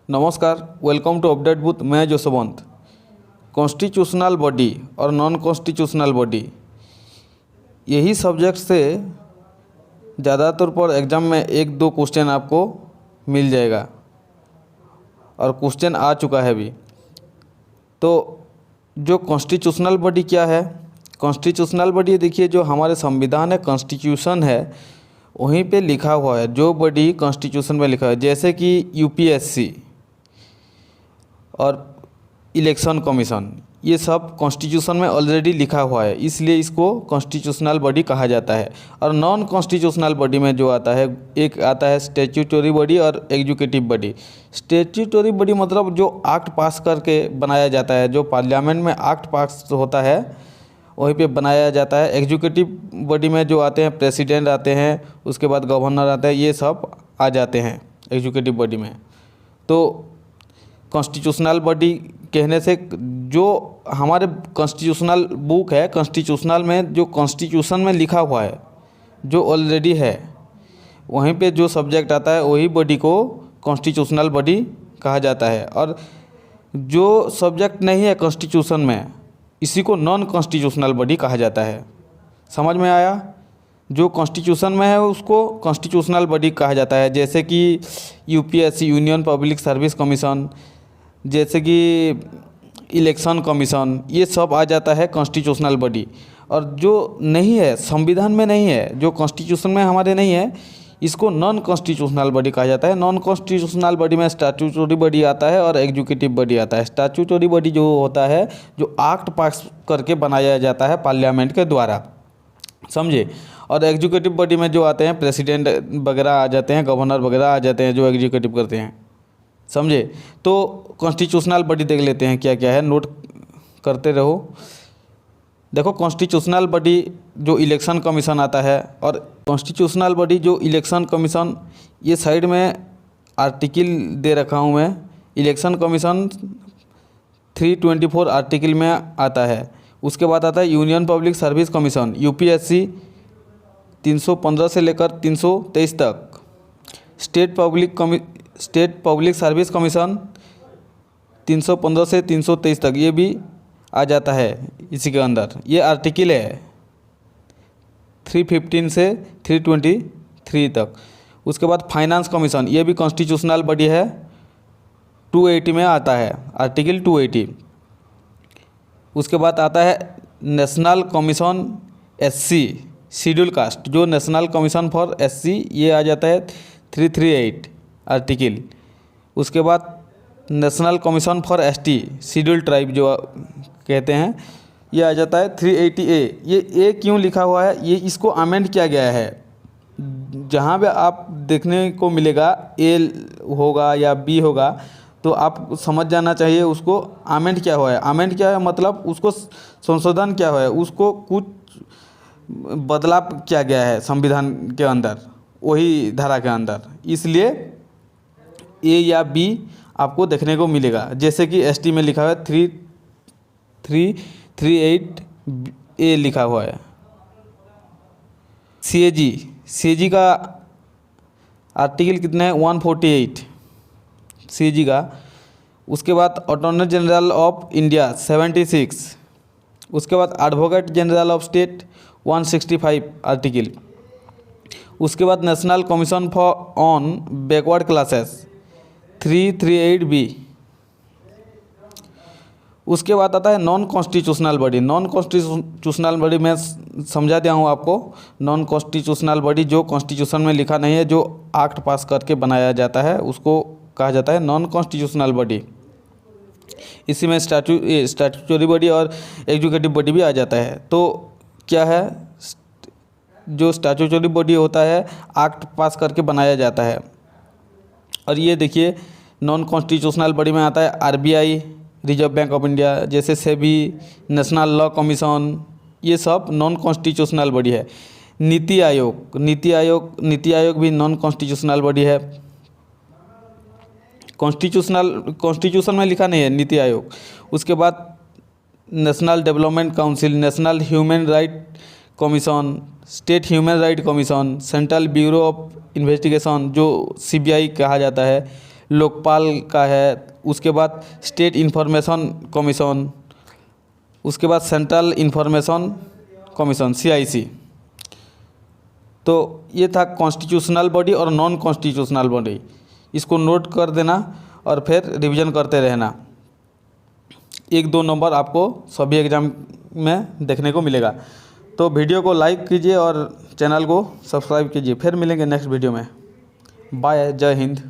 नमस्कार, welcome to update booth. मैं Jaswant. Constitutional body और नॉन कॉन्स्टिट्यूशनल बॉडी, यही सब्जेक्ट से ज़्यादातर पर एग्ज़ाम में एक दो क्वेश्चन आपको मिल जाएगा और क्वेश्चन आ चुका है भी। तो जो कॉन्स्टिट्यूशनल बॉडी क्या है? कॉन्स्टिट्यूशनल बॉडी देखिए, जो हमारे संविधान है, कॉन्स्टिट्यूशन है, वहीं पे लिखा हुआ है जो बॉडी कॉन्स्टिट्यूशन में लिखा है, जैसे कि यूपीएससी और इलेक्शन कमीशन, ये सब कॉन्स्टिट्यूशन में ऑलरेडी लिखा हुआ है, इसलिए इसको कॉन्स्टिट्यूशनल बॉडी कहा जाता है। और नॉन कॉन्स्टिट्यूशनल बॉडी में जो आता है, एक आता है स्टैट्यूटरी बॉडी और एग्जीक्यूटिव बॉडी। स्टैट्यूटरी बॉडी मतलब जो एक्ट पास करके बनाया जाता है, जो पार्लियामेंट में एक्ट पास होता है वहीं पे बनाया जाता है। एग्जीक्यूटिव बॉडी में जो आते हैं, प्रेसिडेंट आते हैं, उसके बाद गवर्नर आते हैं, ये सब आ जाते हैं एग्जीक्यूटिव बॉडी में। तो कॉन्स्टिट्यूशनल बॉडी कहने से जो हमारे कॉन्स्टिट्यूशनल बुक है, कॉन्स्टिट्यूशनल में जो कॉन्स्टिट्यूशन में लिखा हुआ है, जो ऑलरेडी है, वहीं पे जो सब्जेक्ट आता है वही बॉडी को कॉन्स्टिट्यूशनल बॉडी कहा जाता है। और जो सब्जेक्ट नहीं है कॉन्स्टिट्यूशन में, इसी को नॉन कॉन्स्टिट्यूशनल बॉडी कहा जाता है। समझ में आया? जो कॉन्स्टिट्यूशन में है उसको कॉन्स्टिट्यूशनल बॉडी कहा जाता है, जैसे कि UPSC, union public service commission, जैसे कि इलेक्शन कमीशन, ये सब आ जाता है कॉन्स्टिट्यूशनल बॉडी। और जो नहीं है, संविधान में नहीं है, जो कॉन्स्टिट्यूशन में हमारे नहीं है, इसको नॉन कॉन्स्टिट्यूशनल बॉडी कहा जाता है। नॉन कॉन्स्टिट्यूशनल बॉडी में स्टैट्यूटरी बॉडी आता है और एग्जीक्यूटिव बॉडी आता है। स्टैट्यूटरी बॉडी जो होता है, जो एक्ट पास करके बनाया जाता है पार्लियामेंट के द्वारा, समझे। और एग्जीक्यूटिव बॉडी में जो आते हैं, प्रेसिडेंट वगैरह आ जाते हैं, गवर्नर वगैरह आ जाते हैं, जो एग्जीक्यूटिव करते हैं, समझे। तो कॉन्स्टिट्यूशनल बॉडी देख लेते हैं क्या क्या है, नोट करते रहो। देखो, कॉन्स्टिट्यूशनल बॉडी जो इलेक्शन कमीशन आता है, और कॉन्स्टिट्यूशनल बॉडी जो इलेक्शन कमीशन, ये साइड में आर्टिकल दे रखा हूँ मैं। इलेक्शन कमीशन 324 आर्टिकल में आता है। उसके बाद आता है union public service commission, UPSC 315 से लेकर 323 तक। स्टेट पब्लिक सर्विस कमीशन 315 से 323 तक, ये भी आ जाता है इसी के अंदर। ये आर्टिकल है 315 से 323 तक। उसके बाद फाइनेंस कमीशन, ये भी कॉन्स्टिट्यूशनल बॉडी है, 280 में आता है, आर्टिकल 280। उसके बाद आता है national commission SC schedule caste, जो नेशनल कमीशन फॉर एससी, ये आ जाता है 338 आर्टिकल। उसके बाद national commission for ST schedule tribe जो कहते हैं, ये आ जाता है 380A। ये ए क्यों लिखा हुआ है? ये इसको अमेंड किया गया है। जहाँ पे आप देखने को मिलेगा ए होगा या बी होगा, तो आप समझ जाना चाहिए उसको अमेंड क्या हुआ है। अमेंड क्या है मतलब उसको संशोधन क्या हुआ है, उसको कुछ बदलाव किया गया है संविधान के अंदर, वही धारा के अंदर, इसलिए ए या बी आपको देखने को मिलेगा। जैसे कि एसटी में लिखा हुआ है 338A लिखा हुआ है। सीएजी का आर्टिकल कितना है? 148 सीएजी का। उसके बाद अटॉर्नी जनरल ऑफ इंडिया 76। उसके बाद advocate general of state 165 article. उसके बाद national commission for on backward classes 338B। उसके बाद आता है non constitutional body. Non constitutional body मैं समझा दिया हूँ आपको। नॉन कॉन्स्टिट्यूशनल बॉडी जो कॉन्स्टिट्यूशन में लिखा नहीं है, जो एक्ट पास करके बनाया जाता है, उसको कहा जाता है नॉन कॉन्स्टिट्यूशनल बॉडी। इसी में स्टैट्यूटरी बॉडी और एग्जीक्यूटिव बॉडी भी आ जाता है। तो क्या है, जो स्टैट्यूटरी बॉडी होता है, एक्ट पास करके बनाया जाता है। और ये देखिए, नॉन कॉन्स्टिट्यूशनल बॉडी में आता है RBI, reserve bank of India, जैसे सेबी, नेशनल लॉ कमीशन, ये सब नॉन कॉन्स्टिट्यूशनल बॉडी है। नीति आयोग भी नॉन कॉन्स्टिट्यूशनल बॉडी है। कॉन्स्टिट्यूशन में लिखा नहीं है नीति आयोग। उसके बाद national development council, national human right commission, state human right commission, central bureau of investigation जो सीबीआई कहा जाता है, लोकपाल का है, उसके बाद स्टेट इंफॉर्मेशन कमीशन, उसके बाद सेंट्रल इंफॉर्मेशन कमीशन CIC। तो ये था कॉन्स्टिट्यूशनल बॉडी और नॉन कॉन्स्टिट्यूशनल बॉडी, इसको नोट कर देना और फिर रिवीजन करते रहना। 1-2 नंबर आपको सभी एग्ज़ाम में देखने को मिलेगा। तो वीडियो को लाइक कीजिए और चैनल को सब्सक्राइब कीजिए। फिर मिलेंगे नेक्स्ट वीडियो में। बाय, जय हिंद।